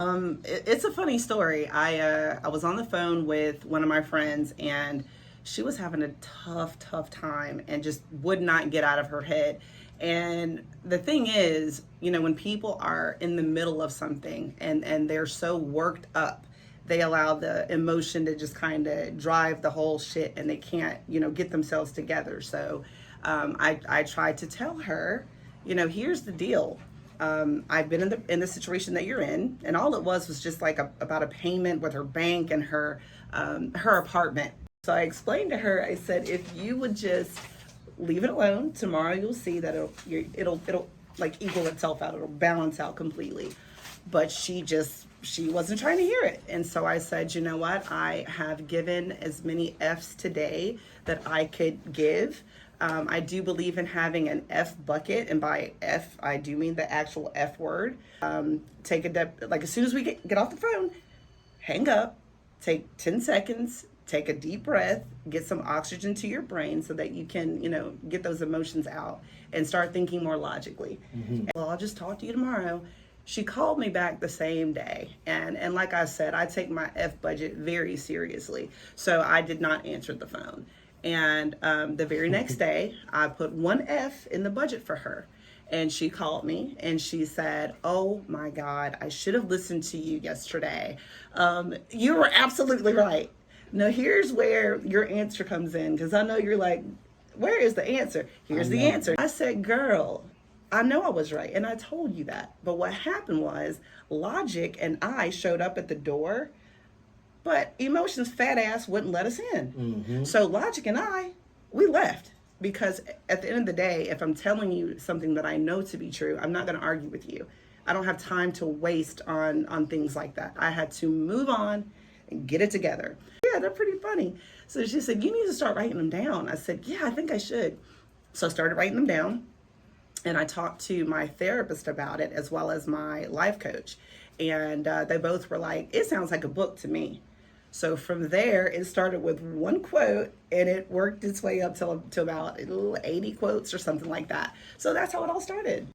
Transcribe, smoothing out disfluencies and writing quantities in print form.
It's a funny story. I was on the phone with one of my friends, and she was having a tough time and just would not get out of her head. And the thing is, when people are in the middle of something and they're so worked up, they allow the emotion to just kind of drive the whole shit, and they can't, get themselves together. So I tried to tell her, here's the deal. I've been in the situation that you're in, and all it was just like about a payment with her bank and her apartment. So I explained to her. I said, if you would just leave it alone, tomorrow you'll see that it'll like equal itself out. It'll balance out completely. But she wasn't trying to hear it, and so I said, you know what? I have given as many F's today that I could give. I do believe in having an F bucket, and by F, I do mean the actual F word. Take like as soon as we get off the phone, hang up, take 10 seconds, take a deep breath, get some oxygen to your brain so that you can, get those emotions out and start thinking more logically. Well, I'll just talk to you tomorrow. She called me back the same day. And like I said, I take my F budget very seriously. So I did not answer the phone. And the very next day, I put one F in the budget for her. And she called me and she said, oh my God, I should have listened to you yesterday. You were absolutely right. Now, here's where your answer comes in, because I know you're like, where is the answer? Here's the answer. I said, girl, I know I was right, and I told you that. But what happened was Logic and I showed up at the door, but Emotions' fat ass wouldn't let us in. So Logic and we left, because at the end of the day, if I'm telling you something that I know to be true, I'm not going to argue with you. I don't have time to waste on things like that. I had to move on and get it together. Yeah, they're pretty funny. So she said, you need to start writing them down. I said, yeah, I think I should. So I started writing them down. And I talked to my therapist about it, as well as my life coach. And they both were like, it sounds like a book to me. So from there, it started with one quote, and it worked its way up to about 80 quotes or something like that. So that's how it all started.